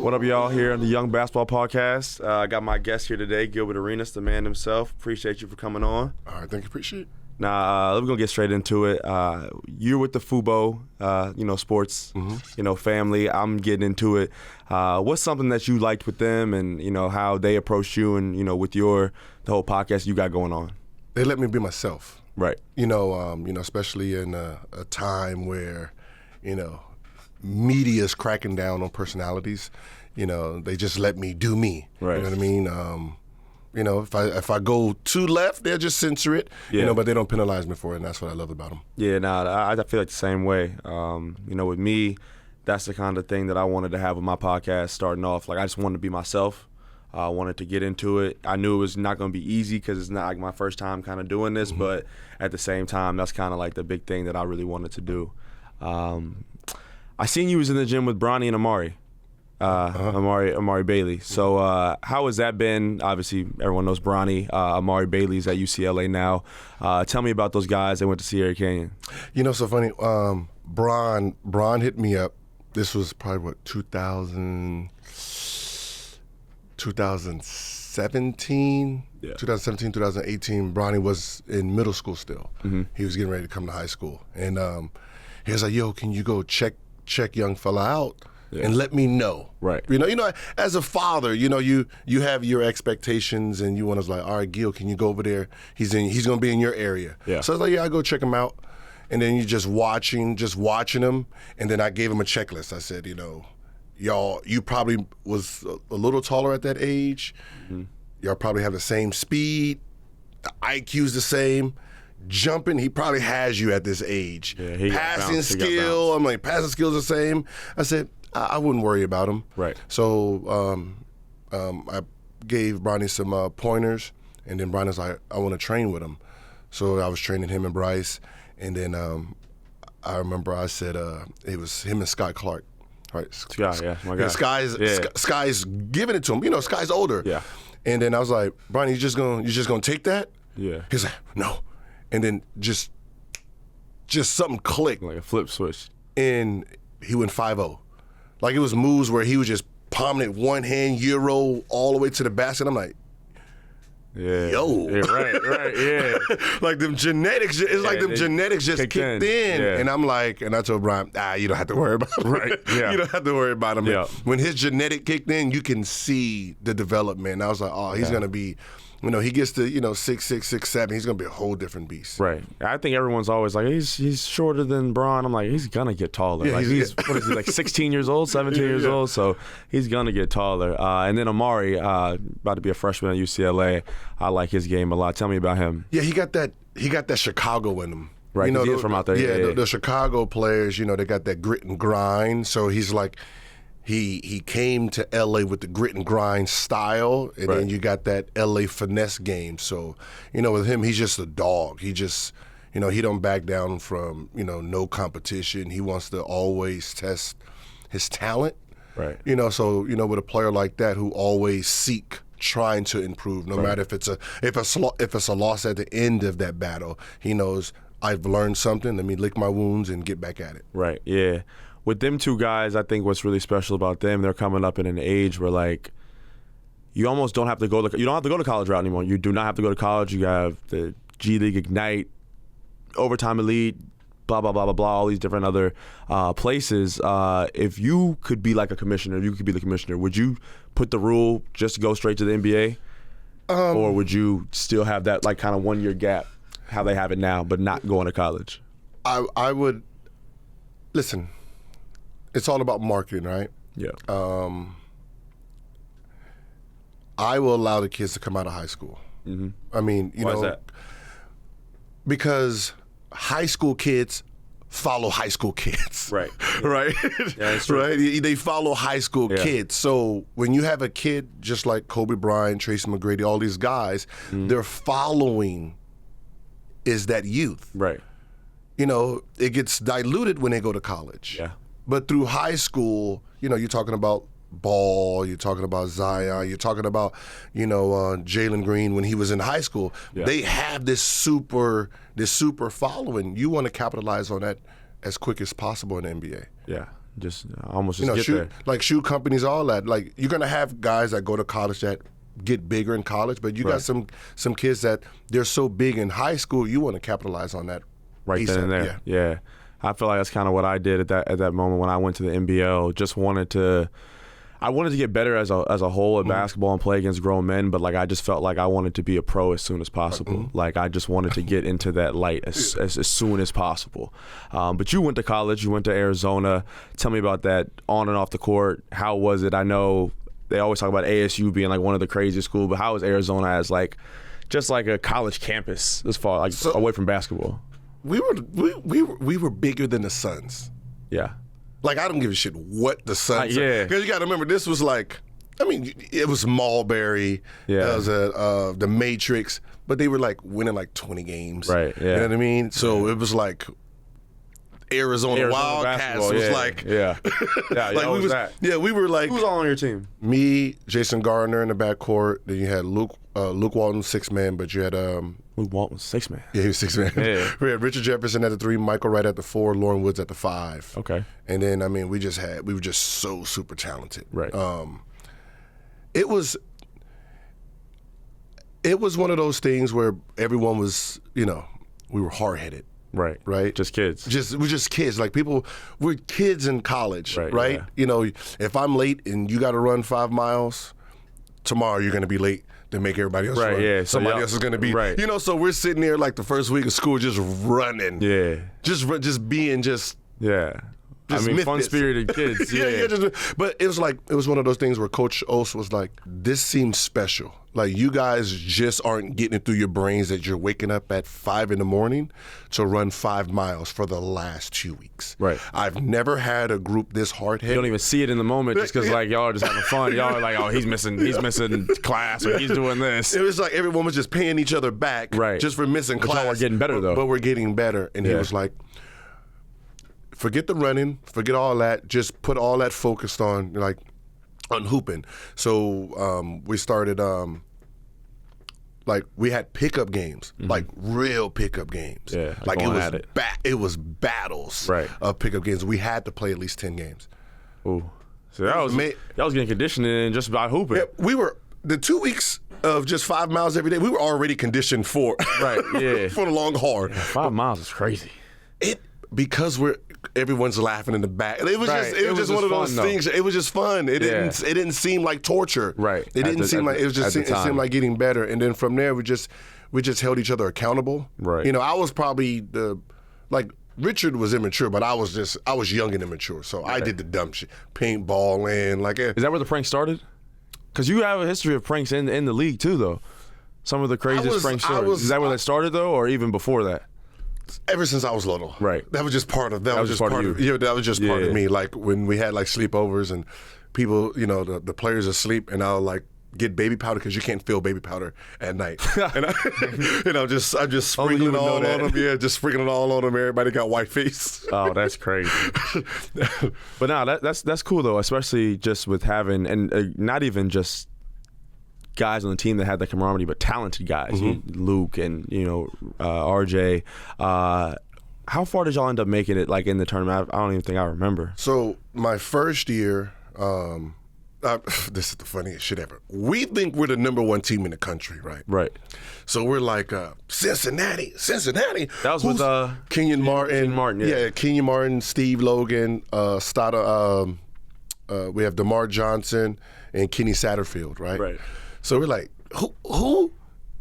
What up, y'all? Here on the Young Basketball Podcast. I got my guest here today, Gilbert Arenas, the man himself. Appreciate you for coming on. All right, thank you. Appreciate it. Now, we're going to get straight into it. You're with the Fubo, sports, family. I'm getting into it. What's something that you liked with them and, how they approached you and, with the whole podcast you got going on? They let me be myself. Right. Especially in a time where, media's cracking down on personalities. They just let me do me. Right. You know what I mean? If I go too left, they'll just censor it. Yeah. But they don't penalize me for it, and that's what I love about them. Yeah, I feel like the same way. With me, that's the kind of thing that I wanted to have with my podcast starting off. Like, I just wanted to be myself. I wanted to get into it. I knew it was not going to be easy because it's not like my first time kind of doing this, but at the same time, that's kind of like the big thing that I really wanted to do. I seen you was in the gym with Bronny and Amari. Amari Bailey. So how has that been? Obviously, everyone knows Bronny. Amari Bailey's at UCLA now. Tell me about those guys that went to Sierra Canyon. So funny. Bron hit me up. This was probably, 2017? Yeah. 2017, 2018. Bronny was in middle school still. Mm-hmm. He was getting ready to come to high school. And he was like, yo, can you go check young fella out? Yeah. And let me know. Right. As a father, you have your expectations, and you want to like, all right, Gil, can you go over there? He's going to be in your area. Yeah. So I was like, yeah, I'll go check him out. And then you're just watching him, and then I gave him a checklist. I said, y'all, you probably was a little taller at that age. Mm-hmm. Y'all probably have the same speed. The IQ's the same. Jumping, he probably has you at this age. Yeah, passing skill, I'm like, passing skill's the same. I said, I wouldn't worry about him. Right. So I gave Bronny some pointers, and then Bronny's like, I want to train with him. So I was training him and Bryce, and then I remember I said it was him and Scott Clark. Right. Sky, yeah, my guy. Sky's giving it to him. Sky's older. Yeah. And then I was like, Bronny, you just gonna take that? Yeah. He's like, no. And then just something clicked. Like a flip switch. And he went 5-0. Like, it was moves where he was just palming it one hand, Euro, all the way to the basket. I'm like, yeah. Yo. Yeah, right, yeah. Like them genetics, it's like them genetics just kicked in. Yeah. And I'm like, and I told Brian, you don't have to worry about him. Right, yeah. You don't have to worry about him. Yeah. When his genetic kicked in, you can see the development. And I was like, he's going to be, he gets to, 6'6", 6'7", he's going to be a whole different beast. Right. I think everyone's always like, he's shorter than Bron. I'm like, he's going to get taller. Yeah, what is he, like 16 years old, 17 years old? So he's going to get taller. And then Amari, about to be a freshman at UCLA. I like his game a lot. Tell me about him. Yeah, he got that Chicago in him. Right, he's from out there. Yeah, the Chicago players, they got that grit and grind. So he's like, he came to LA with the grit and grind style, and then you got that LA finesse game. So, with him, he's just a dog. He just, he don't back down from, no competition. He wants to always test his talent. Right. So, with a player like that who always trying to improve, no matter if it's a loss at the end of that battle, he knows I've learned something. Let me lick my wounds and get back at it. Right. Yeah. With them two guys, I think what's really special about them, they're coming up in an age where, like, you almost don't have to go to college route anymore. You do not have to go to college. You have the G League Ignite, Overtime Elite, blah, blah, blah, blah, blah, all these different other places. If you could be like a commissioner, you could be the commissioner, would you put the rule just to go straight to the NBA? Or would you still have that, like, kind of 1 year gap, how they have it now, but not going to college? I would, listen, it's all about marketing, right? Yeah. I will allow the kids to come out of high school. Mm-hmm. I mean, Why is that? Because high school kids follow high school kids. Right. Right? Yeah, that's true. Right? They follow high school kids. So when you have a kid just like Kobe Bryant, Tracy McGrady, all these guys, their following is that youth. Right. It gets diluted when they go to college. Yeah. But through high school, you're talking about Ball, you're talking about Zion, you're talking about, Jalen Green when he was in high school. Yeah. They have this super following. You want to capitalize on that as quick as possible in the NBA. Yeah. Just almost just get shoe, there. shoe companies, all that. Like, you're gonna have guys that go to college that get bigger in college, but you got some kids that they're so big in high school, you want to capitalize on that right then and there. Yeah. I feel like that's kind of what I did at that moment when I went to the NBL. Just wanted to get better as a whole at basketball and play against grown men, but like I just felt like I wanted to be a pro as soon as possible. Like I just wanted to get into that light as soon as possible. But you went to college, you went to Arizona. Tell me about that on and off the court. How was it? I know they always talk about ASU being like one of the craziest schools, but how was Arizona as like just like a college campus as far like away from basketball? We were bigger than the Suns. Yeah. Like, I don't give a shit what the Suns yeah. Because you got to remember, this was like, I mean, it was Marbury. Yeah. It was the Matrix. But they were like winning like 20 games. Right, yeah. You know what I mean? So it was like Arizona Wildcats was like. Yeah. Yeah, like we were like. Who's all on your team? Me, Jason Gardner in the backcourt. Then you had Luke Walton, 6-man, but you had Luke Walton, 6-man. Yeah, he was 6-man. Yeah. We had Richard Jefferson at the 3, Michael Wright at the 4, Lauren Woods at the 5. Okay. And then we were just so super talented. Right. It was one of those things where everyone was, we were hard-headed. Right. Right. Just kids. We're just kids. Like we're kids in college, right? Yeah. If I'm late and you got to run 5 miles, tomorrow you're going to be late to make everybody else run. Yeah. Somebody else is going to be, so we're sitting there like the first week of school just running. Yeah. Just being just. Yeah. Fun-spirited kids. Yeah. But it was one of those things where Coach Ost was like, this seems special. Like, you guys just aren't getting it through your brains that you're waking up at 5 in the morning to run 5 miles for the last 2 weeks. Right. I've never had a group this hard-headed. You don't even see it in the moment just because like y'all are just having fun. Y'all are like, oh, he's missing class or he's doing this. It was like everyone was just paying each other back just for missing class. Y'all are getting better though. But we're getting better. And he was like, forget the running, forget all that. Just put all that focused on hooping. So we started we had pickup games, like real pickup games. Yeah, like it was battles of pickup games. We had to play at least 10 games. Ooh, so that was getting conditioning just by hooping. Yeah, we were the 2 weeks of just 5 miles every day. We were already conditioned for for the long haul. Yeah, 5 miles is crazy. Because everyone's laughing in the back. It was just one of those things. It was just fun. It didn't seem like torture. Right. It didn't seem like it seemed like getting better. And then from there we just held each other accountable. Right. I was probably Richard was immature, but I was young and immature. So I did the dumb shit. Paintballing, Is that where the prank started? Because you have a history of pranks in the league too, though. Some of the craziest prank stories. Is that where that started though, or even before that? Ever since I was little, right? That was just part of that was just part of you. Yeah, that was just part of me. Like when we had sleepovers and people, the players asleep, and I'll get baby powder because you can't feel baby powder at night. And I'm just sprinkling it all on them. Yeah, just sprinkling it all on them. Everybody got white face. Oh, that's crazy. But no, that's cool though, especially just with having and not even just guys on the team that had the camaraderie, but talented guys, Luke and RJ. How far did y'all end up making it in the tournament? I don't even think I remember. So my first year, this is the funniest shit ever. We think we're the #1 team in the country, right? Right. So we're like Cincinnati. That was with Kenyon Martin. Yeah, Kenyon Martin, Steve Logan, Stada. We have DeMar Johnson and Kenny Satterfield, right? Right. So we're like, who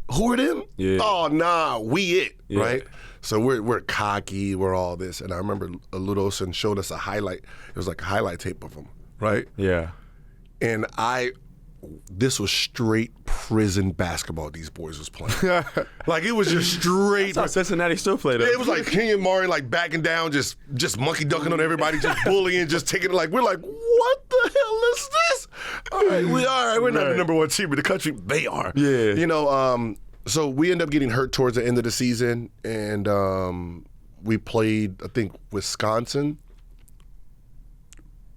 are them? Yeah. Oh, nah, we right? So we're cocky, we're all this. And I remember Ludoson showed us a highlight. It was like a highlight tape of them, right? Yeah. And this was straight prison basketball these boys was playing. It was just straight. That's how Cincinnati still played it. It was like Kenyon Martin backing down, just monkey dunking on everybody, just bullying, just taking it we're like, what the hell is this? All right, we're not the #1 team in the country. They are. Yeah. So we end up getting hurt towards the end of the season, and we played, I think, Wisconsin.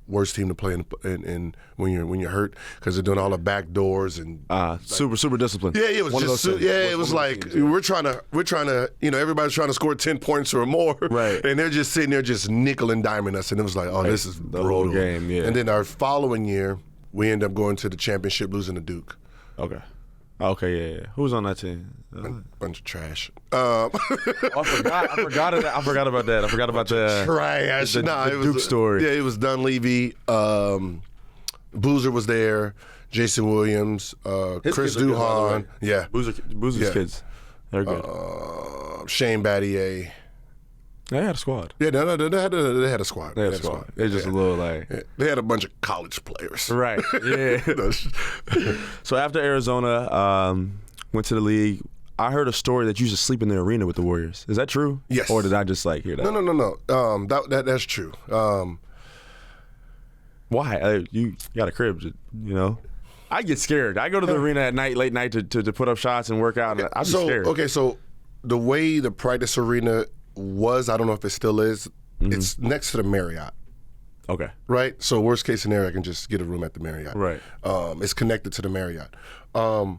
worst team to play in when you're hurt because they're doing all the back doors and super disciplined. Yeah, it was one just it was like teams, yeah. we're trying to everybody's trying to score 10 points or more, right? And they're just sitting there just nickel and diming us, and it was like, oh, this is the brutal. whole game, yeah. And then our following year, we end up going to the championship, losing to Duke. Okay, yeah. Who was on that team? Bunch of trash. I forgot about that. I forgot about the trash. The Duke story. Yeah, it was Dunleavy. Boozer was there. Jason Williams. Chris Duhon. Yeah. Boozer's kids. They're good. Shane Battier. They had a squad. Yeah, no, they had a squad. They had a squad. They're just a little like... Yeah. They had a bunch of college players. Right, yeah. So after Arizona went to the league, I heard a story that you used to sleep in the arena with the Warriors. Is that true? Yes. Or did I just hear that? No. That's true. Why? You got a crib, I get scared. I go to the arena at night, late night, to put up shots and work out. And I'm scared. Okay, so the way the practice arena was, I don't know if it still is, it's next to the Marriott. Okay. Right? So worst case scenario, I can just get a room at the Marriott. Right. It's connected to the Marriott. I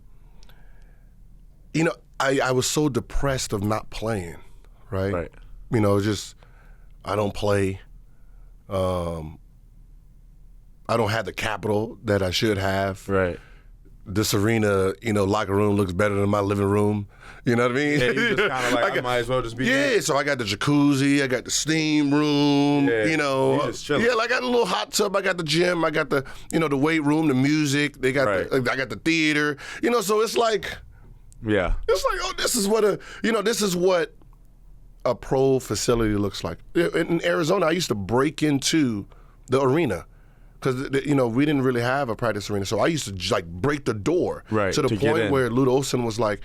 was so depressed of not playing, right? Right. Just I don't play. I don't have the capital that I should have. Right. This arena, locker room looks better than my living room. You know what I mean? Yeah, you just kind of like, I might as well just be there. So I got the jacuzzi, I got the steam room, you just chilling. Yeah, like I got a little hot tub, I got the gym, I got the, the weight room, the music, they got I got the theater, so it's like, yeah. It's like, oh, this is what a pro facility looks like. In Arizona, I used to break into the arena. Because, we didn't really have a practice arena. So I used to, break the door. Right, to the point where Lute Olson was like,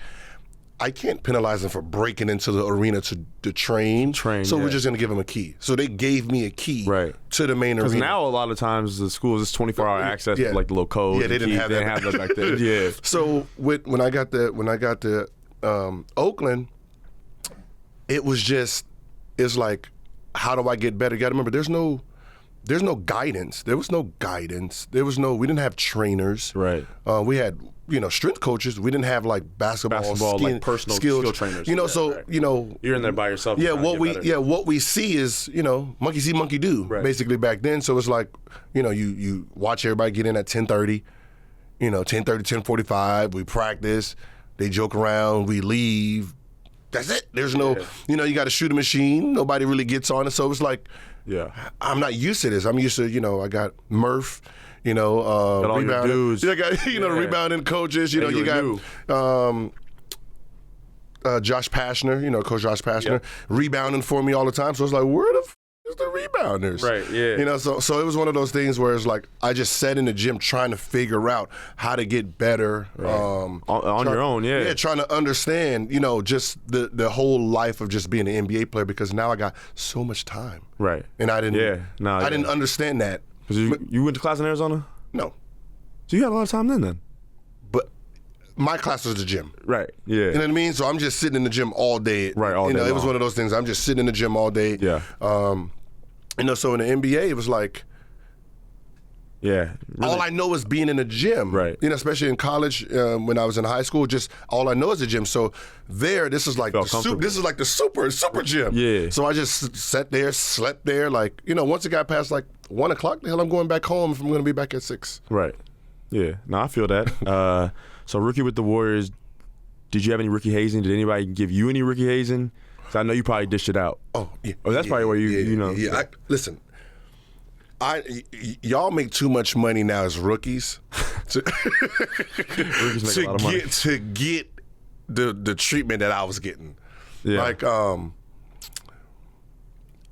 I can't penalize him for breaking into the arena to train. So we're just going to give him a key. So they gave me a key to the main arena. Because now a lot of times the schools, it's 24-hour access with, the little code. Yeah, they didn't have that. They didn't have that back then. Yeah. So when I got to Oakland, it's like, how do I get better? You got to remember, there's no guidance. There was no guidance. We didn't have trainers. Right. We had, strength coaches. We didn't have like basketball like personal skill trainers. You're in there by yourself. Yeah, what we see is, monkey see, monkey do, basically back then. So it's like, you watch everybody get in at 10:30, 10:30, 10:45, we practice, they joke around, we leave. That's it. There's no, you got to shoot a machine. Nobody really gets on it. So it's like, yeah, I'm not used to this. I'm used to, I got Murph, got all your dudes. I got, the rebounding coaches. You got Josh Pashner, Coach Josh Pashner, rebounding for me all the time. So it's like, where the is the rebounders? Right, yeah. So it was one of those things where it's like, I just sat in the gym trying to figure out how to get better. Right. On your own, yeah. Yeah, trying to understand, just the whole life of just being an NBA player, because now I got so much time. Right. And I didn't I didn't understand that. Because you went to class in Arizona? No. So you had a lot of time then? But my class was the gym. Right, yeah. You know what I mean? So I'm just sitting in the gym all day. Right, all day It was long. one of those things. I'm just sitting in the gym all day. Yeah. So in the NBA, it was like, yeah, really. All I know is being in the gym. Right. Especially in college, when I was in high school, just all I know is the gym. So this is like the super gym. Yeah. So I just sat there, slept there. Like, once it got past like 1 o'clock, the hell I'm going back home if I'm going to be back at 6. Right. Yeah. No, I feel that. So rookie with the Warriors, did you have any rookie hazing? Did anybody give you any rookie hazing? So I know you probably dished it out. Oh, yeah. Oh, that's probably where Yeah. Listen. Y'all make too much money now as rookies to get the treatment that I was getting. Yeah. Like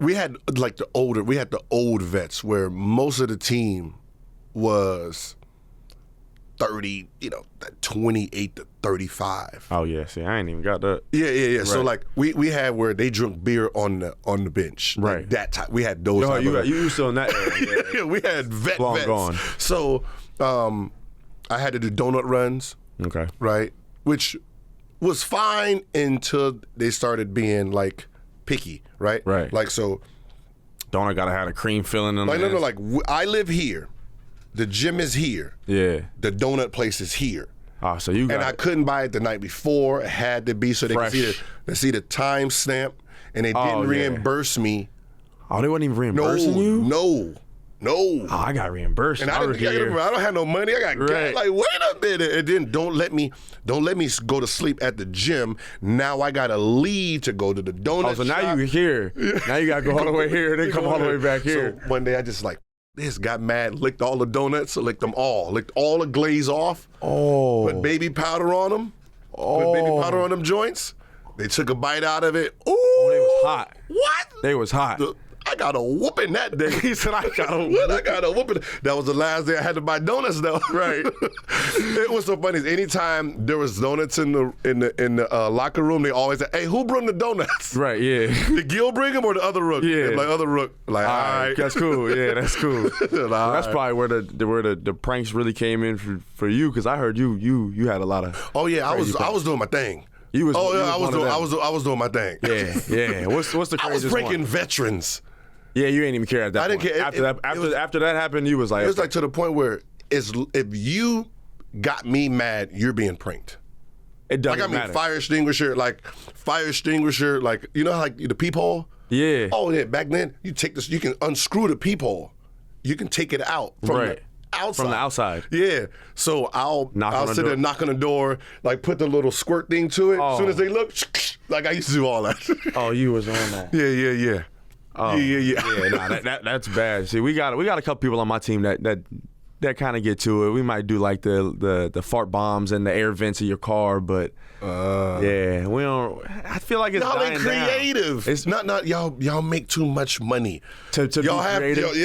we had the old vets where most of the team was 30, 28 to 35. Oh yeah, see, I ain't even got that. Yeah. Right. So like we had where they drink beer on the bench. Right. Like that type. We had those. You still in that area. Yeah, we had vets. Gone. So I had to do donut runs. Okay. Right. Which was fine until they started being like picky. Right. Right. Like so donut gotta have a cream filling in Like it. no, like I live here. The gym is here. Yeah. The donut place is here. Oh, so you got And I couldn't buy it the night before. It had to be so they Fresh. could see the time stamp, and they didn't reimburse me. Oh, they wasn't even reimbursing you? No. Oh, I got reimbursed. And I don't have no money. I got Right. like, wait a minute. And then don't let me go to sleep at the gym. Now I gotta leave to go to the donut Oh, so now shop. you here. Now you gotta go all the way here, then come all the way back here. So one day I just like this, got mad, licked all the donuts, licked them all, licked all the glaze off. Oh. Put baby powder on them. Oh. Put baby powder on them joints. They took a bite out of it. Ooh, Oh, they was hot. What? They was hot. I got a whooping that day. He said, I got a What? I got a whooping. That was the last day I had to buy donuts, though. Right. It was so funny. Anytime there was donuts in the locker room, they always say, "Hey, who brought the donuts?" Right, yeah. Did Gil bring them or the other rook? Yeah. They're like other rook. Like, all right. That's cool. Yeah, that's cool. All That's right. probably where the pranks really came in for you, because I heard you had a lot of. Oh yeah, I crazy pranks. was doing my thing. You was. Oh you yeah, I was one of doing them. I was doing my thing. Yeah, yeah. What's the I was craziest pranking one? veterans. Yeah, you ain't even care at that I didn't point. care. After that happened, you was like, It was like to the point where if you got me mad, you're being pranked. it doesn't Like I mean, matter. fire extinguisher, like you know, like the peephole. Yeah. Oh yeah, back then you take this, you can unscrew the peephole, you can take it out from Right. the outside. From the outside. Yeah. So I'll Knock on the sit there, door. knock on the door, like put the little squirt thing to it. As soon as they look, like I used to do all that. Oh, you was on that. Yeah. Oh, Yeah. Yeah, nah, that's bad. See, we got a couple people on my team that kind of get to it. We might do like the fart bombs and the air vents of your car, but yeah, we don't. I feel like it's Y'all dying ain't down. creative. It's not y'all make too much money. to y'all be have creative.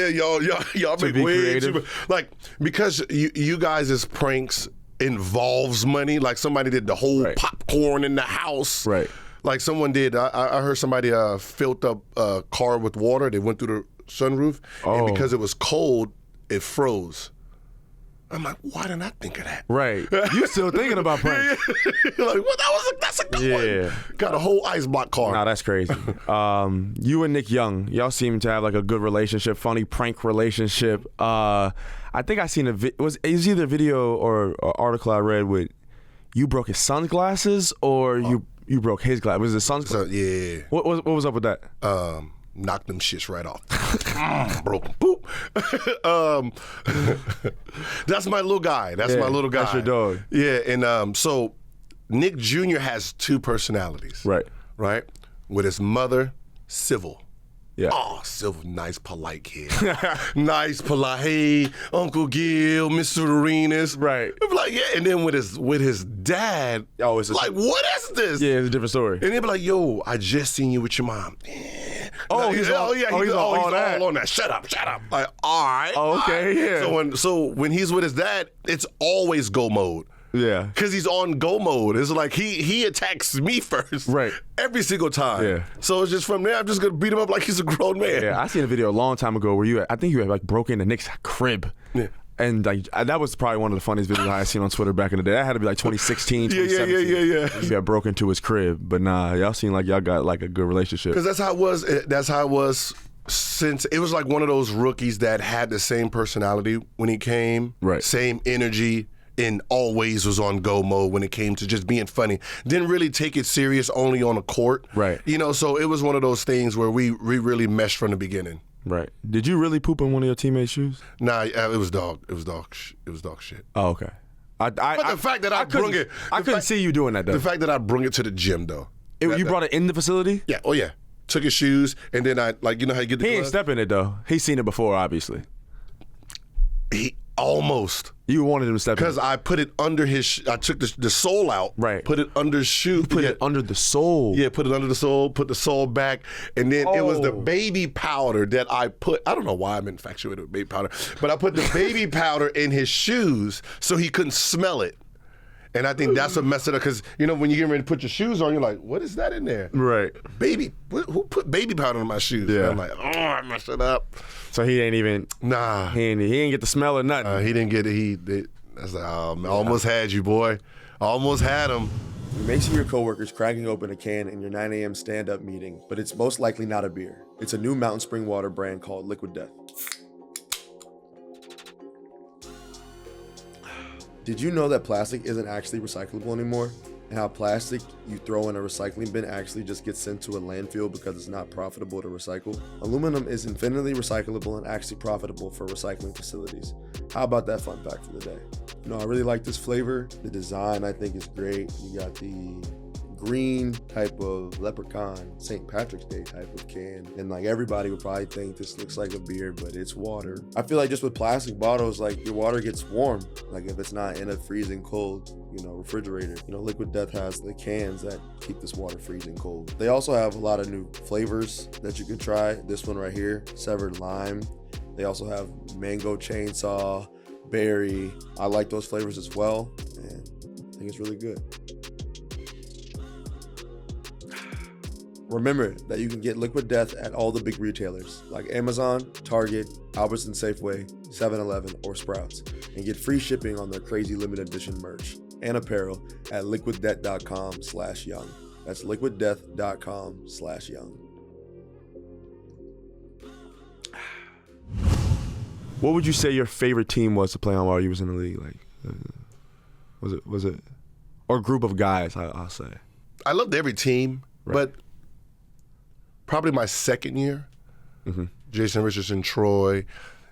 y'all make be way creative. too much. Like because you guys' pranks involves money. Like somebody did the whole Right. popcorn in the house. Right. Like someone did. I heard somebody filled up a car with water. They went through the sunroof, and because it was cold, it froze. I'm like, why didn't I think of that? Right. You still thinking about pranks? You're like, what? That's a good one. Got a whole ice block car. Nah, that's crazy. You and Nick Young, y'all seem to have like a good relationship, funny prank relationship. I think I seen it was either a video or article I read with you broke his son's glasses or you broke his glasses. Was it his son's So, glasses? yeah. What was up with that? Knocked them shits right off. Broke them. Boop. That's my little guy. That's my little guy. that's your dog. Yeah, and so Nick Jr. has two personalities. Right. Right? With his mother, civil. Yeah. Oh, civil, nice, polite kid. Nice, polite. Hey, Uncle Gil, Mr. Arenas. Right. I'm like, yeah. And then with his dad, Oh, it's like, what is this? Yeah, it's a different story. And they'd be like, yo, I just seen you with your mom. Oh, he's all- he's all that. all on that. Shut up. Like, all right. Oh, okay, all right. yeah. So when he's with his dad, it's always go mode. Yeah. Because he's on go mode. It's like he attacks me first. Right. Every single time. Yeah. So it's just from there, I'm just going to beat him up like he's a grown man. Yeah, I seen a video a long time ago where I think you had like broke into Nick's crib. Yeah. And like that was probably one of the funniest videos I seen on Twitter back in the day. That had to be like 2016, 2017. Yeah. You got broke into his crib, but nah, y'all seem like y'all got like a good relationship. Because that's how it was. That's how it was since it was like one of those rookies that had the same personality when he came, Right. Same energy, and always was on go mode when it came to just being funny. Didn't really take it serious only on the court, Right. You know, so it was one of those things where we really meshed from the beginning. Right. Did you really poop in one of your teammates' shoes? Nah, it was dog shit. Oh, okay. But the fact that I brung it, I couldn't see you doing that though. The fact that I brung it to the gym though. You brought it in the facility? Yeah. Oh yeah. Took his shoes and then I like you know how you get the He ain't gloves? stepping it though. He's seen it before, obviously. He almost. You wanted him to step in. Because I put it under his. I took the sole out. Right. Put it under his shoe. Put it under the sole. Yeah, put it under the sole. Put the sole back, and then it was the Oh. baby powder that I put. I don't know why I'm infatuated with baby powder, but I put the baby powder in his shoes so he couldn't smell it. And I think that's what messed it up. Because you know when you get ready to put your shoes on, you're like, "What is that in there?" Right. Baby, who put baby powder in my shoes? Yeah. And I'm like, "Oh, I messed it up." So he ain't even. Nah, He ain't get the smell or nothing. he didn't get it. That's like, oh, man, I almost had you, boy. I almost had him. You may see your coworkers cracking open a can in your 9 a.m. stand-up meeting, but it's most likely not a beer. It's a new mountain spring water brand called Liquid Death. Did you know that plastic isn't actually recyclable anymore? And how plastic you throw in a recycling bin actually just gets sent to a landfill because it's not profitable to recycle? Aluminum is infinitely recyclable and actually profitable for recycling facilities. How about that fun fact for the day? You know, I really like this flavor. The design I think is great. You got the green type of leprechaun, St. Patrick's Day type of can. And like everybody would probably think this looks like a beer, but it's water. I feel like just with plastic bottles, like your water gets warm. Like if it's not in a freezing cold, refrigerator. Liquid Death has the cans that keep this water freezing cold. They also have a lot of new flavors that you can try. This one right here, severed lime. They also have mango chainsaw, berry. I like those flavors as well, and I think it's really good. Remember that you can get Liquid Death at all the big retailers like Amazon, Target, Albertsons Safeway, 7-Eleven, or Sprouts, and get free shipping on their crazy limited edition merch and apparel at liquiddeath.com/young. That's liquiddeath.com/young. What would you say your favorite team was to play on while you was in the league? Like, was it, or group of guys? I'll say. I loved every team, right. But probably my second year, Jason Richardson, Troy.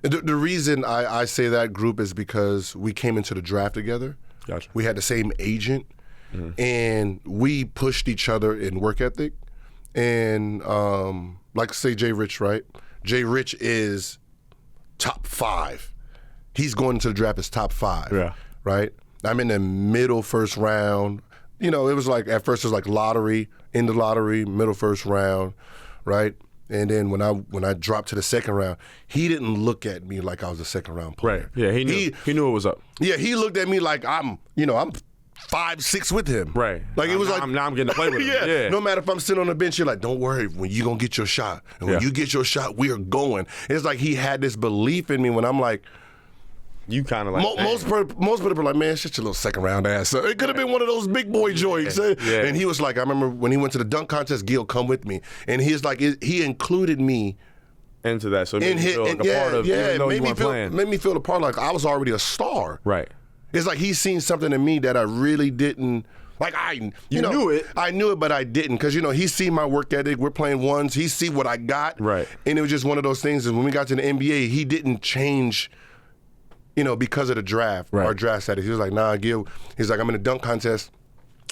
And the reason I say that group is because we came into the draft together. Gotcha. We had the same agent, and we pushed each other in work ethic. And like say Jay Rich, right? Jay Rich is top 5. He's going into the draft as top 5. Yeah. Right? I'm in the middle first round. It was like, at first it was like lottery, in the lottery, middle first round, right? And then when I dropped to the second round, he didn't look at me like I was a second round player. Right. Yeah, he knew it was up. Yeah, he looked at me like I'm 5'6" with him. Right. Like it was like now I'm getting to play with him. Yeah. No matter if I'm sitting on the bench, you're like, don't worry, when you gonna get your shot. And when you get your shot, we are going. It's like he had this belief in me when I'm like, you kind of like most people are like, man, shut your little second round ass. So it could have been one of those big boy joints. Yeah. And he was like, I remember when he went to the dunk contest, Gil, come with me. And he's like, he included me into that. So it made me feel like a part of, even though you weren't playing. Made me feel a part like I was already a star. Right. It's like he's seen something in me that I really didn't. Like you knew it. I knew it, but I didn't, because he's seen my work ethic. We're playing ones. He see what I got. Right. And it was just one of those things. And when we got to the NBA, he didn't change. Because of the draft, right. Our draft status. He was like, nah, Gil. He's like, I'm in a dunk contest.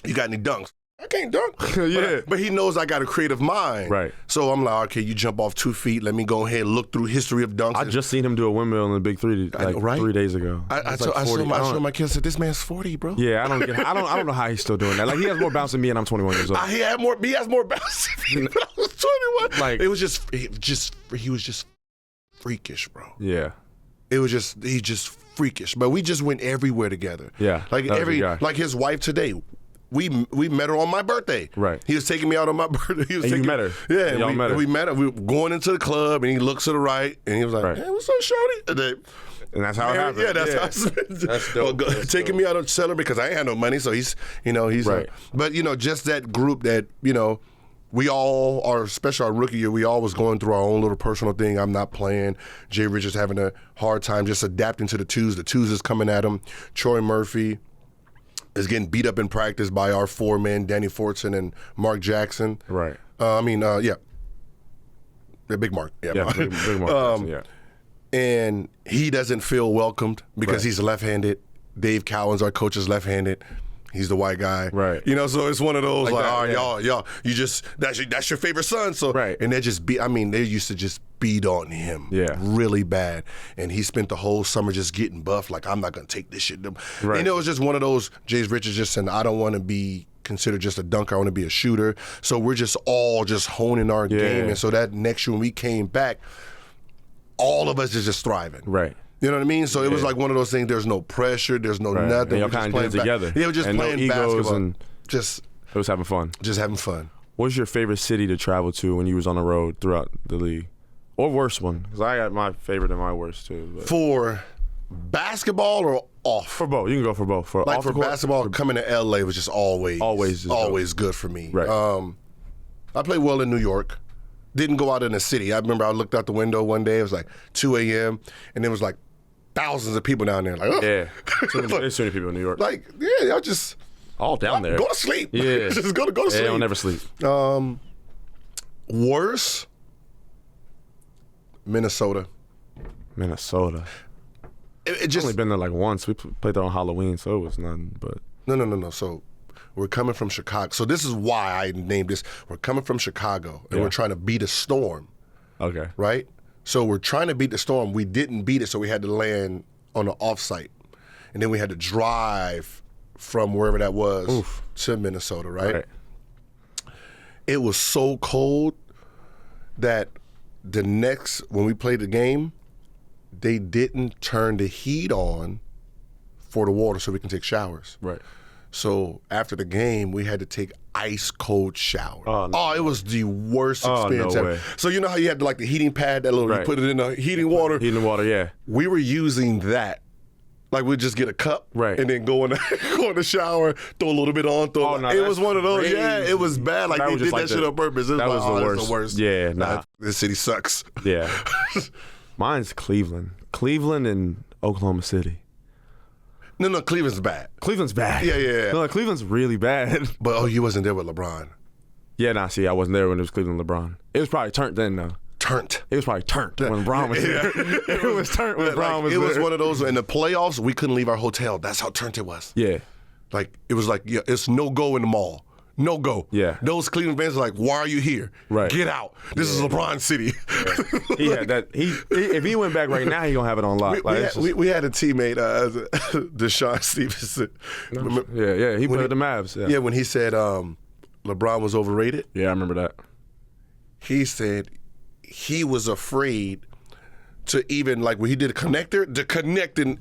You got any dunks? I can't dunk. Yeah. But he knows I got a creative mind. Right. So I'm like, okay, you jump off 2 feet. Let me go ahead and look through history of dunks. I just seen him do a windmill in the Big 3 like 3 days ago. I showed my kids, I said, this man's 40, bro. Yeah, I don't know how he's still doing that. Like, he has more bounce than me, and I'm 21 years old. He has more bounce than me, but I was 21. Like, he was just freakish, bro. Yeah. He's just freakish, but we just went everywhere together. Yeah, like his wife today. We met her on my birthday. Right. He was taking me out on my birthday. You met her. Yeah. Y'all met her. We met her. We were going into the club, and he looks to the right, and he was like, "Hey, what's up, shorty?" And that's how it happened. Yeah, that's how that's dope. Taking me out on cellar because I ain't had no money, so he's right. But just that group that we all are, especially our rookie year, we all was going through our own little personal thing. I'm not playing. Jay Richards having a hard time just adapting to the twos. The twos is coming at him. Troy Murphy is getting beat up in practice by our 4-man, Danny Fortson and Mark Jackson. Right. Yeah, Big Mark. Yeah, Big Mark Jackson, yeah. And he doesn't feel welcomed because he's left-handed. Dave Cowan's our coach is left-handed. He's the white guy, right? So it's one of those like that, y'all, you just that's your favorite son, so right. And they used to just beat on him, really bad, and he spent the whole summer just getting buff. Like, I'm not gonna take this shit. Right. And it was just one of those. James Richards just said, I don't want to be considered just a dunker. I want to be a shooter. So we're just all just honing our game, and so that next year when we came back, all of us is just thriving, right. You know what I mean? So it was like one of those things. There's no pressure. There's no nothing. And y'all kind of did it together. Yeah, we're just playing basketball. And just it was having fun. Just having fun. What's your favorite city to travel to when you was on the road throughout the league? Or worst one? Because I got my favorite and my worst too. But. For basketball or off? For both. You can go for both. For Like off for the court, basketball, coming to LA was just always good for me. Right. I played well in New York. Didn't go out in the city. I remember I looked out the window one day. It was like 2 a.m. and there was like thousands of people down there. Like, oh. Yeah. There's so many people in New York. Like, yeah, y'all just all down there. Go to sleep. Yeah. Just go to sleep. They don't never sleep. Worse, Minnesota. It just I've only been there like once. We played there on Halloween, so it was nothing. But no. So we're coming from Chicago. So this is why I named this. We're coming from Chicago, and we're trying to beat a storm. Okay. Right? So we're trying to beat the storm. We didn't beat it, so we had to land on an offsite. And then we had to drive from wherever that was to Minnesota, right? It was so cold that when we played the game, they didn't turn the heat on for the water so we can take showers. Right. So after the game, we had to take ice cold shower. Oh, no. It was the worst experience no ever. way. So you know how you had the heating pad, that little, you put it in the heating water? Heating water, yeah. We were using that. Like we'd just get a cup and then go in the shower, throw a little bit on, it was one of those. Crazy. Yeah, it was bad. Like they did that shit on purpose. That was the worst. Yeah, nah. This city sucks. Yeah. Mine's Cleveland. Cleveland and Oklahoma City. No, Cleveland's bad. Cleveland's bad. Yeah. No, Cleveland's really bad. But you wasn't there with LeBron. Yeah, I wasn't there when it was Cleveland LeBron. It was probably turned then though. It was probably turned when LeBron was there. It was turned when LeBron was there. It was one of those, in the playoffs, we couldn't leave our hotel. That's how turned it was. Yeah. Like, it was like, it's no go in the mall. No go. Yeah. Those Cleveland fans are like, why are you here? Right. Get out. This is LeBron City. Yeah. He had that. If he went back right now, he gonna have it on lock. We had a teammate, Deshaun Stevenson. Yeah. He played with the Mavs. Yeah, when he said LeBron was overrated. Yeah, I remember that. He said he was afraid to even, like, when he did to connect in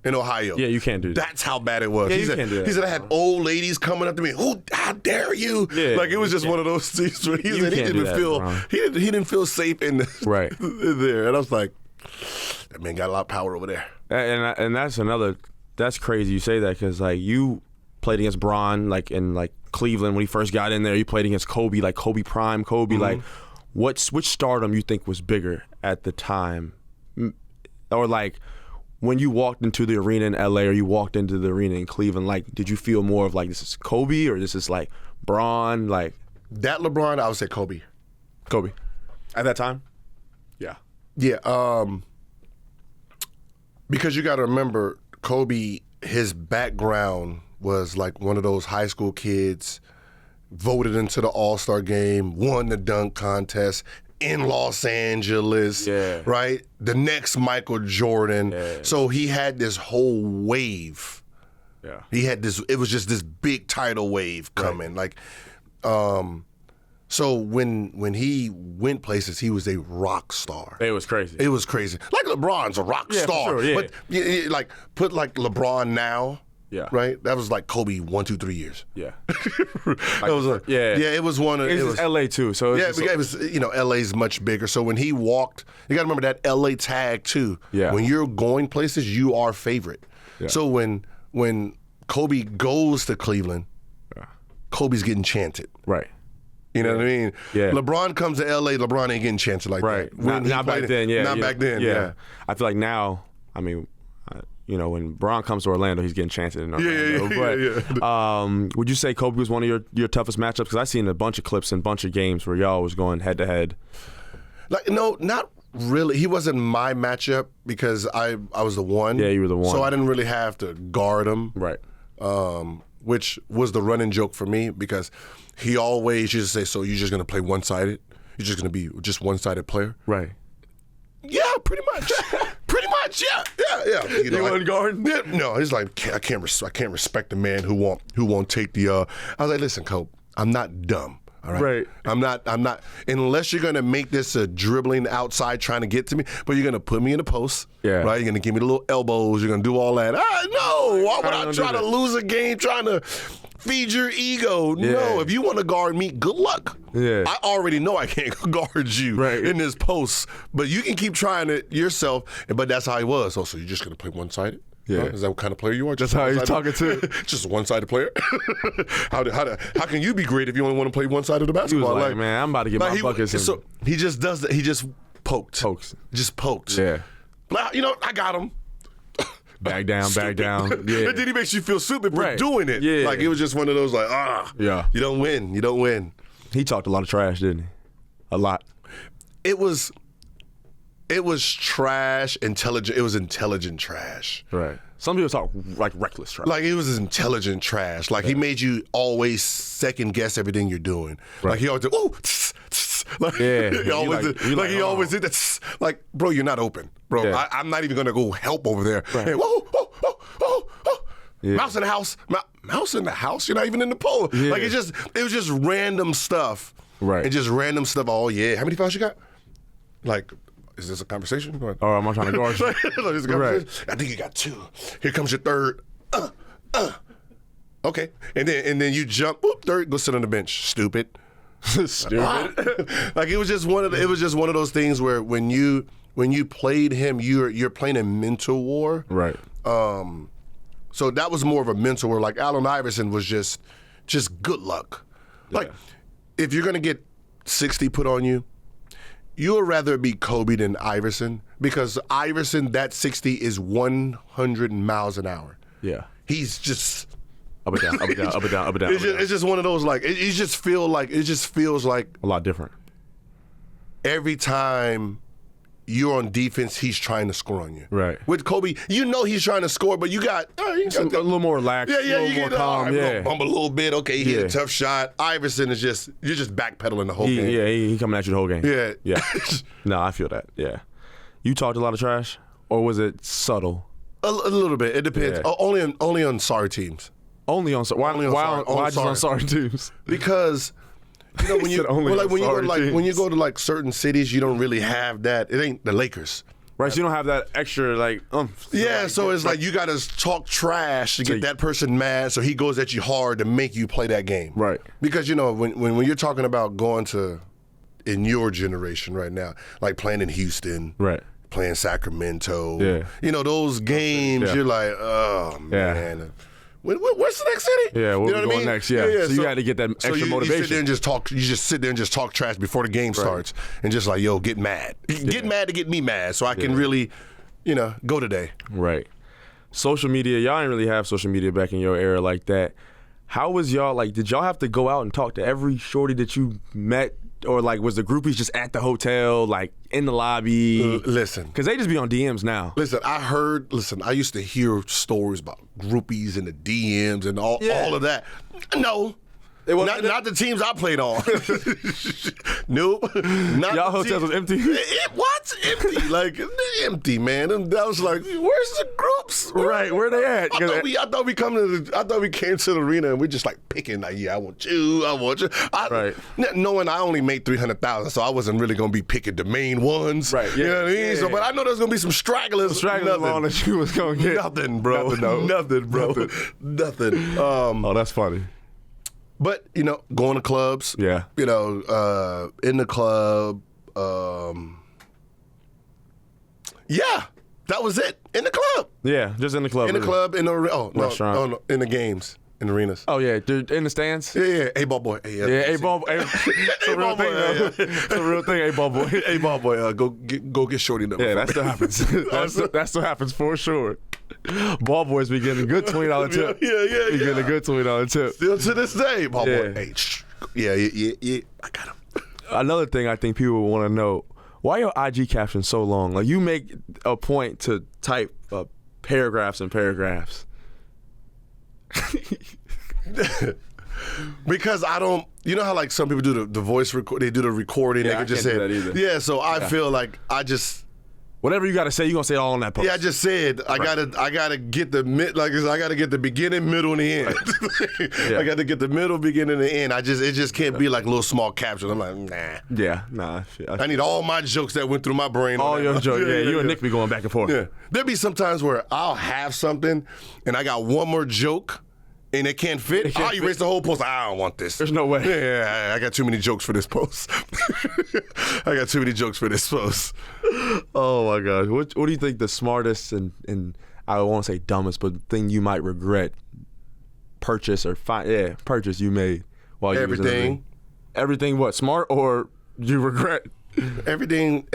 Ohio. Yeah, you can't do that. That's how bad it was. Yeah, can't do that. He said I had old ladies coming up to me. How dare you? Yeah, like, it was just one of those things where he said he didn't feel safe in there. And I was like, that man got a lot of power over there. And that's crazy you say that, because like you played against Bron like in like Cleveland when he first got in there. You played against Kobe, like Kobe prime Kobe. Like which stardom you think was bigger at the time, or like when you walked into the arena in LA or you walked into the arena in Cleveland? Like, did you feel more of like this is Kobe or this is like Bron? Like that LeBron, I would say Kobe. Kobe at that time. Yeah. Because you got to remember, Kobe, his background was like one of those high school kids, voted into the All-Star game, won the dunk contest in Los Angeles, right? The next Michael Jordan. Yeah. So he had this whole wave. Yeah. He had this, it was just this big tidal wave coming. Right. Like, so when he went places, he was a rock star. It was crazy. Like LeBron's a rock star. For sure, yeah. But like put like LeBron now. Yeah. Right? That was like Kobe 1, 2, 3 years. Yeah. That was it was one of it was LA too. So it was LA's much bigger. So when he walked, you gotta remember that LA tag too. Yeah. When you're going places, you are favorite. Yeah. So when Kobe goes to Cleveland, Kobe's getting chanted. Right. You know what I mean? Yeah. LeBron comes to LA, LeBron ain't getting chanted like that. Not back then, yeah. Not back then, yeah. I feel like now, I mean, when Bron comes to Orlando, he's getting chanted in Orlando. But would you say Kobe was one of your toughest matchups? Because I've seen a bunch of clips and a bunch of games where y'all was going head to head. Like, no, not really. He wasn't my matchup because I was the one. Yeah, you were the one. So I didn't really have to guard him. Right. Which was the running joke for me because he always used to say, so you're just going to play one-sided? You're just going to be just one-sided player? Right. Yeah, pretty much. Yeah. You wasn't guarding? Yeah, no, he's like, I can't respect a man who won't take the. I was like, listen, Cope, I'm not dumb. All right. Right. I'm not. Unless you're gonna make this a dribbling outside trying to get to me, but you're gonna put me in the post. Yeah. Right. You're gonna give me the little elbows. You're gonna do all that. No. Why would I try to lose a game trying to feed your ego. Yeah. No, if you want to guard me, good luck. Yeah. I already know I can't guard you in this post, but you can keep trying it yourself. But that's how he was. Oh, so you're just going to play one-sided? Yeah. Huh? Is that what kind of player you are? That's how he's talking to. Just a one-sided player? How can you be great if you only want to play one side of the basketball? He was like, man, I'm about to get my buckets. So he just does that. He just pokes. Just pokes. Yeah. But, I got him. Back down. Yeah. And then he makes you feel stupid for doing it. Yeah. Like, it was just one of those, like, yeah. You don't win. He talked a lot of trash, didn't he? A lot. It was trash, intelligent. It was intelligent trash. Right. Some people talk like reckless trash. Like, it was intelligent trash. Like, he made you always second guess everything you're doing. Right. Like, he always did, ooh, tss, tss. Like, he always did that. Like, bro, you're not open. Bro, yeah. I'm not even going to go help over there. Right. Hey, whoa. Yeah. Mouse in the house. Mouse in the house? You're not even in the pole. Yeah. Like, it was just random stuff. Right. And just random stuff. Oh, yeah. How many fouls you got? Like, is this a conversation? Oh, am I trying to guard you? Right. I think you got 2. Here comes your third. Okay. And then you jump, whoop, third, go sit on the bench. Stupid. Like, it was just one of those things where when you played him, you're playing a mental war. Right. So that was more of a mental war. Like, Allen Iverson was just good luck. Yeah. Like, if you're gonna get 60 put on you, you would rather be Kobe than Iverson, because Iverson, that 60 is 100 miles an hour. Yeah. He's just up and down. It's just one of those, like, it just feels like a lot different. Every time you're on defense, he's trying to score on you. Right. With Kobe, he's trying to score, but you got a little more relaxed, a little more calm. Bump a little bit. Okay, he hit a tough shot. Iverson is you're just backpedaling the whole game. Yeah, he coming at you the whole game. Yeah. No, I feel that. Yeah. You talked a lot of trash, or was it subtle? A little bit. It depends. Yeah. Only on sorry teams. Only on sorry. Why just on sorry teams? Because, when you go to like certain cities, you don't really have that. It ain't the Lakers. Right, so you don't have that extra, like, Yeah, so it's like you got to talk trash to get that person mad, so he goes at you hard to make you play that game. Right. Because, when you're talking about going to, in your generation right now, like playing in Houston. Right. Playing Sacramento. Yeah. Those games, you're like, oh, man. Yeah. Where's the next city? Yeah, where we going next? Yeah. So you had to get that extra motivation. You sit there and just talk. You just sit there and just talk trash before the game starts, and just like, yo, get mad. Get mad to get me mad, so I can really, go today. Right. Social media. Y'all didn't really have social media back in your era like that. How was y'all, like, did y'all have to go out and talk to every shorty that you met? Or, like, was the groupies just at the hotel, like, in the lobby? Listen. Because they just be on DMs now. Listen, I used to hear stories about groupies and the DMs and all of that. No. Not the teams I played on. Nope. Y'all hotels was empty? What? Empty. Like, empty, man. And I was like, where's the groups? Right, where they at? I thought we came to the arena and we just like picking, like, yeah, I want you. Right. Knowing I only made $300,000, so I wasn't really gonna be picking the main ones. Right. Yeah. You know what I mean? So, but I know there's gonna be some stragglers. Along that you was gonna get. Nothing, bro. Nothing, bro. Nothing. Oh, that's funny. But, going to clubs. Yeah. In the club. Yeah, that was it. In the club. Yeah, just in the club. In the club, in the restaurant. No, in the games, in arenas. Oh yeah, dude, in the stands. Yeah. Hey, ball boy. Hey, ball boy. It's a real thing, though. It's a real thing. Hey, ball boy. Hey, ball boy. Go get shorty number. Yeah, that still happens. That still happens for sure. Ballboys be getting a good $20 tip. Yeah. Be getting a good $20 tip. Still to this day, ball boy. Hey, yeah. I got him. Another thing I think people want to know: why your IG caption so long? Like, you make a point to type paragraphs and paragraphs. Because I don't, how like some people do the voice record, they do the recording. Yeah, they can just say do that either. Yeah, so I feel like I just. Whatever you got to say, you're going to say it all on that post. Yeah, I just said I gotta get the I gotta get the beginning, middle, and the end. Right. I got to get the middle, beginning, and the end. It just can't be like little small captions. I'm like, nah. Yeah, nah. I need all my jokes that went through my brain. All your jokes. Yeah, you and Nick be going back and forth. Yeah. There'll be some times where I'll have something and I got one more joke and it can't fit. You erase the whole post. I don't want this. There's no way. Yeah, I got too many jokes for this post. I got too many jokes for this post. Oh my gosh. What do you think the smartest and I won't say dumbest, but thing you might regret purchase you made while you was in the ring? Everything what? Smart or you regret? Everything,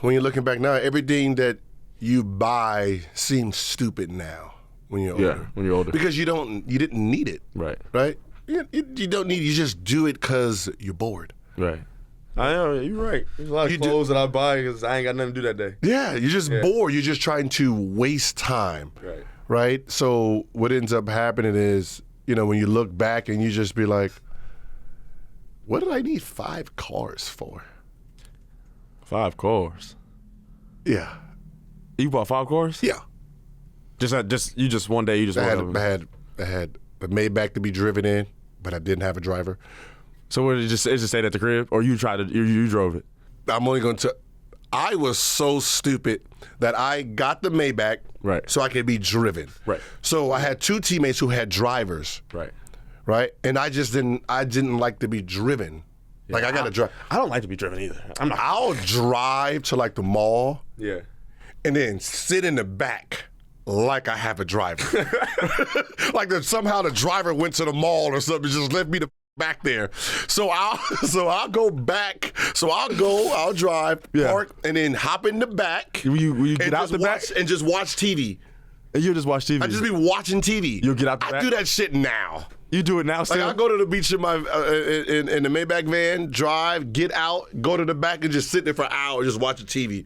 when you're looking back now, everything that you buy seems stupid now when you're older. Yeah, when you're older. Because you didn't need it. Right. Right? You don't need it. You just do it because you're bored. Right. I know, you're right. There's a lot of clothes that I buy because I ain't got nothing to do that day. Yeah, you're just bored. You're just trying to waste time. Right. Right? So what ends up happening is, when you look back and you just be like, what did I need 5 cars for? 5 cars? Yeah. You bought 5 cars? Yeah. Just one day I had a Maybach to be driven in, but I didn't have a driver. So what, it just stayed at the crib, or you drove it? I'm only going to. I was so stupid that I got the Maybach, right, so I could be driven. Right. So I had 2 teammates who had drivers. Right. Right. And I just didn't. I didn't like to be driven. Yeah, like I got to drive. I don't like to be driven either. I'll drive to like the mall. Yeah. And then sit in the back like I have a driver. Like somehow the driver went to the mall or something, just left me back there. So I'll go back. So I'll drive, park, and then hop in the back. Will you get out the back? And just watch TV. And you'll just watch TV? I just be watching TV. You'll get out the back? I do that shit now. You do it now still? Like I go to the beach in my in the Maybach van, drive, get out, go to the back and just sit there for hours just watching TV.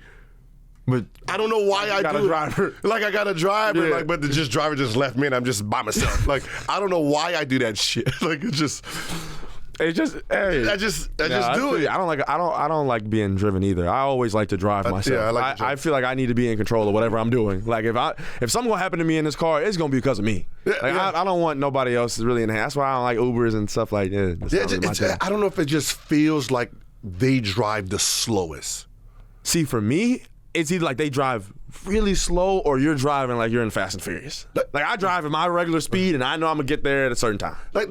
But I don't know why I do it. Like I got a driver, but the driver just left me and I'm just by myself. Like I don't know why I do that shit. Like I just do it. I don't like being driven either. I always like to drive myself. I feel like I need to be in control of whatever I'm doing. Like if something gonna happen to me in this car, it's gonna be because of me. I don't want nobody else really in the hand. That's why I don't like Ubers and stuff like that. I don't know if it just feels like they drive the slowest. See, for me, it's either like they drive really slow or you're driving like you're in Fast and Furious. Like I drive at my regular speed and I know I'm gonna get there at a certain time. Like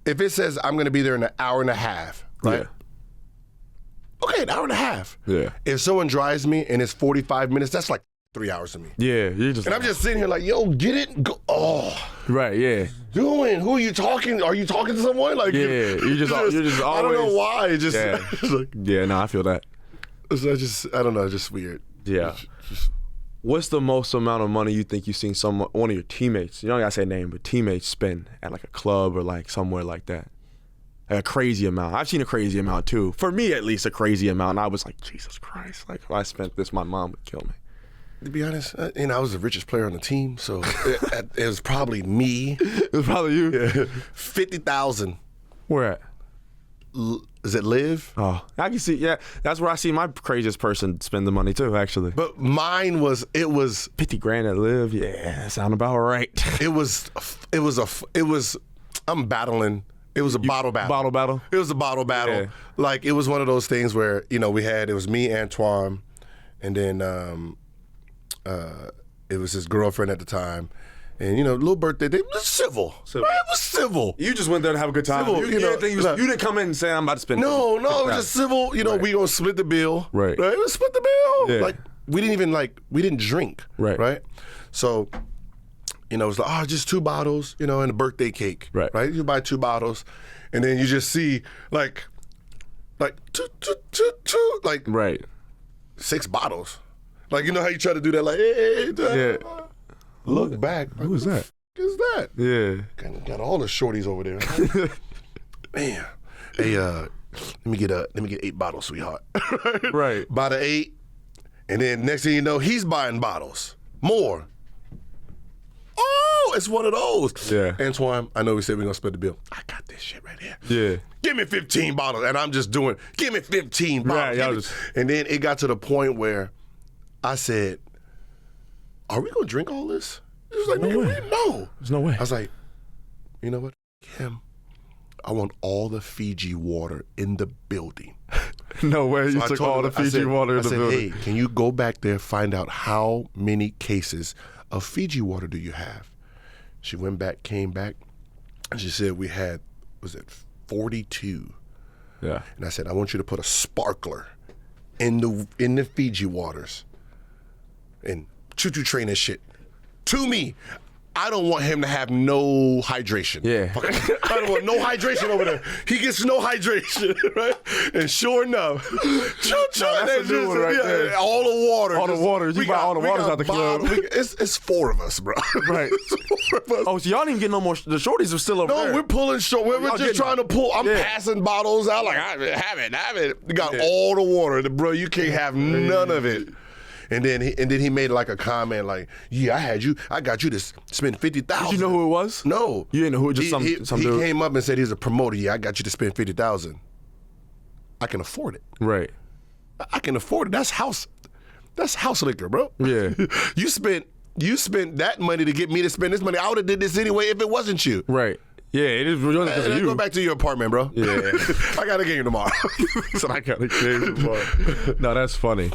if it says I'm gonna be there in an hour and a half, right? Yeah. Okay, an hour and a half. Yeah. If someone drives me and it's 45 minutes, that's like 3 hours to me. Yeah, you're just. And I'm just sitting here like, yo, get it? Go. Oh. Right. Yeah. Doing? Who are you talking? Are you talking to someone? Like. Yeah. You're just always. I don't know why. It just. Yeah. No, I feel that. I don't know. It's just weird. Yeah. What's the most amount of money you think you've seen one of your teammates, you don't gotta say name, but teammates spend at like a club or like somewhere like that? Like a crazy amount. I've seen a crazy amount too. For me, at least, a crazy amount. And I was like, Jesus Christ! Like if I spent this, my mom would kill me. To be honest, I was the richest player on the team, so it was probably me. It was probably you. Yeah. 50,000. Where at? Is it Live? Oh, I can see. Yeah, that's where I see my craziest person spend the money too. Actually, but mine was 50 grand at Live. Yeah, sound about right. It was. I'm battling. It was a bottle battle. Bottle battle. It was a bottle battle. Yeah. Like it was one of those things where it was me, Antoine, and then it was his girlfriend at the time. And, little birthday, they was civil. Right? It was civil. You just went there to have a good time. Civil, you didn't come in and say, I'm about to spend No, it was just civil. We going to split the bill. Right. It was split the bill. Yeah. Like, we didn't drink. Right. So, it was like, just 2 bottles, and a birthday cake. Right. You buy 2 bottles, and then you just see, like, two, like, right. 6 bottles. Like, how you try to do that, like, hey, yeah. Look back. Who is that? Who's that? Yeah. Got all the shorties over there. Man. Hey, let me get 8 bottles, sweetheart. Right. Buy the 8, and then next thing you know, he's buying bottles. More. Oh, it's one of those. Yeah. Antoine, I know we said we're gonna split the bill. I got this shit right here. Yeah. Give me 15 bottles. And I'm just doing, give me 15 bottles. Right, and then it got to the point where I said, are we gonna drink all this? He was like, no. There's no way. I was like, you know what? Him. I want all the Fiji water in the building. No way. You took all the Fiji water in the building. I said, hey, can you go back there, find out how many cases of Fiji water do you have? She went back, came back, and she said we had, was it 42? Yeah. And I said, I want you to put a sparkler in the Fiji waters and choo-choo train that shit. To me, I don't want him to have no hydration. Yeah. I don't want no hydration over there. He gets no hydration, right? And sure enough, that's a new one right there. all the water. All the water. You buy all the waters out the club. It's 4 of us, bro. Right. It's 4 of us. Oh, so y'all didn't even get no more. The shorties are still over there. No, we're pulling short. We're just trying to pull. I'm passing bottles out like, have it. You got all the water. Bro, you can't have none of it. And then he made like a comment like, yeah, I got you to spend $50,000. Did you know who it was? No. You didn't know who it was, just some he dude? came up and said he's a promoter. Yeah, I got you to spend $50,000. I can afford it. Right. I can afford it. That's house liquor, bro. Yeah. You spent that money to get me to spend this money. I would have did this anyway if it wasn't you. Right. Yeah, it is really because of you. Go back to your apartment, bro. Yeah. I got a game tomorrow. So I got a game tomorrow. No, that's funny.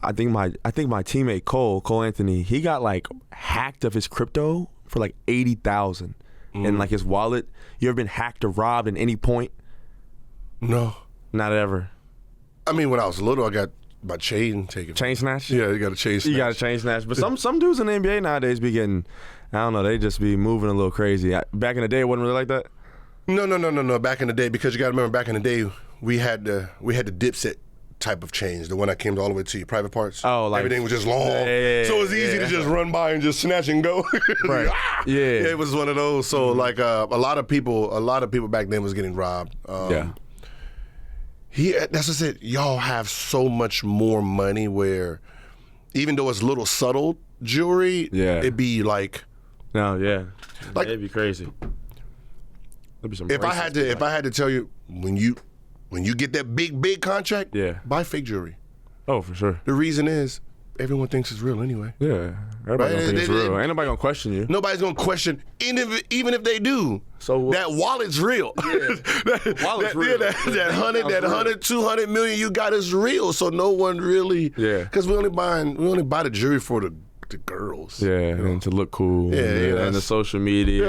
I think my teammate Cole Anthony, he got like hacked of his crypto for like $80,000 in like his wallet. You ever been hacked or robbed at any point? No. Not ever. I mean, when I was little, I got my chain taken. Chain snatch? Yeah, you got a chain snatch. You got a chain snatch. But some dudes in the NBA nowadays be getting, I don't know, they just be moving a little crazy. Back in the day, it wasn't really like that? No. Back in the day, because you got to remember, back in the day, we had the Dipset type of chains, the one that came all the way to your private parts. Oh, like everything was just long, yeah, so it was easy to just run by and just snatch and go. Right. Yeah, it was one of those. So like a lot of people back then was getting robbed. Yeah. That's what I said. Y'all have so much more money where, even though it's little subtle jewelry, it'd be like, no, yeah, like it'd be crazy. There'd be some. If I had to tell you, when you get that big contract, buy fake jewelry. Oh, for sure. The reason is everyone thinks it's real anyway. Yeah, everybody gonna think it's real. Ain't nobody gonna question you. Nobody's gonna question, even if they do. So that wallet's real. Yeah. Wallet's real. That 100, 200 million you got is real. So no one really. Yeah. Because we only buy the jewelry for the girls. Yeah, and to look cool. Yeah, and the social media.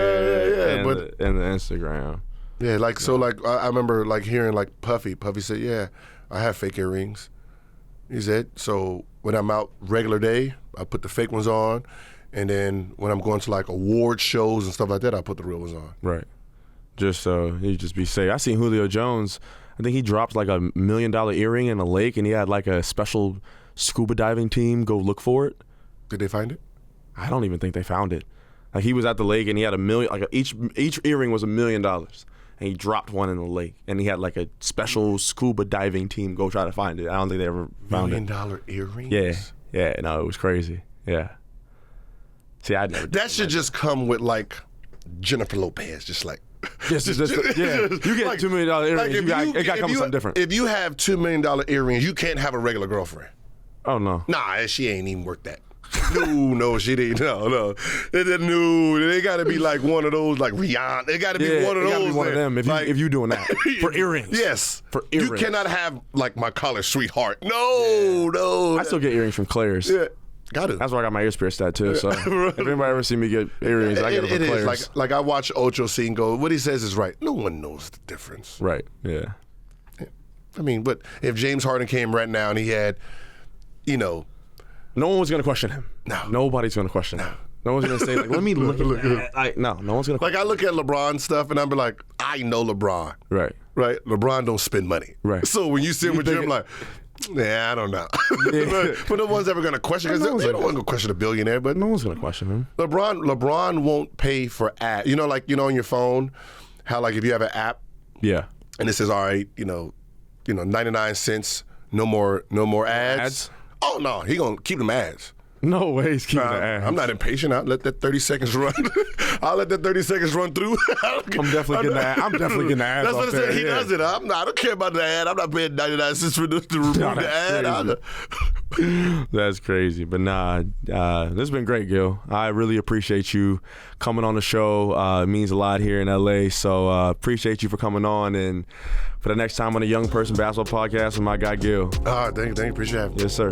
And the Instagram. Yeah, I remember like hearing like Puffy said, yeah, I have fake earrings. He said, so when I'm out regular day, I put the fake ones on, and then when I'm going to like award shows and stuff like that, I put the real ones on. Right. Just so you just be safe. I seen Julio Jones, I think he dropped like $1 million earring in a lake, and he had like a special scuba diving team go look for it. Did they find it? I don't even think they found it. Like he was at the lake and he had $1 million, like each earring was $1 million. And he dropped one in the lake, and he had like a special scuba diving team go try to find it. I don't think they ever found it. $1 million earrings? Yeah, no, it was crazy. Yeah. See, I'd never. That should just come with like Jennifer Lopez, just like. You get like, $2 million earrings. Like it got to come with something different. If you have $2 million earrings, you can't have a regular girlfriend. Oh no. Nah, she ain't even worth that. No, she didn't. No. They got to be like one of those, like Rihanna. They got to be one of those. Got to be one of them. If you doing that for earrings. Yes, for earrings. You cannot have like my college sweetheart. No. I still get earrings from Claire's. Yeah, got to. That's where I got my ears pierced at too. So if anybody ever see me get earrings, I get them from Claire's. Like I watch Ocho C and go, what he says is right. No one knows the difference. Right. Yeah. I mean, but if James Harden came right now and he had, no one was going to question him. No. Nobody's going to question him. No one's going to say, like, let me look at that. No one's going to question him. I look at LeBron stuff, and I'm like, I know LeBron. Right. LeBron don't spend money. Right. So when you sit with him, I'm like, I don't know. Yeah. but no one's ever going to question, because they don't want to question a billionaire. But no one's going to question him. LeBron won't pay for ads. On your phone, how, like, if you have an app. Yeah. And it says, all right, 99 cents, no more ads. Oh, no, he going to keep them ads. No way he's keeping the ads. I'm not impatient. I'll let that 30 seconds run. I'll let that 30 seconds run through. I'm definitely getting the ads. That's what I said. He does it. I don't care about the ad. I'm not paying 99 cents to remove the ad. That's crazy. But this has been great, Gil. I really appreciate you coming on the show. It means a lot here in LA. So appreciate you for coming on. And for the next time on the Young Person Basketball Podcast with my guy, Gil. Thank you. Appreciate it. Yes, sir.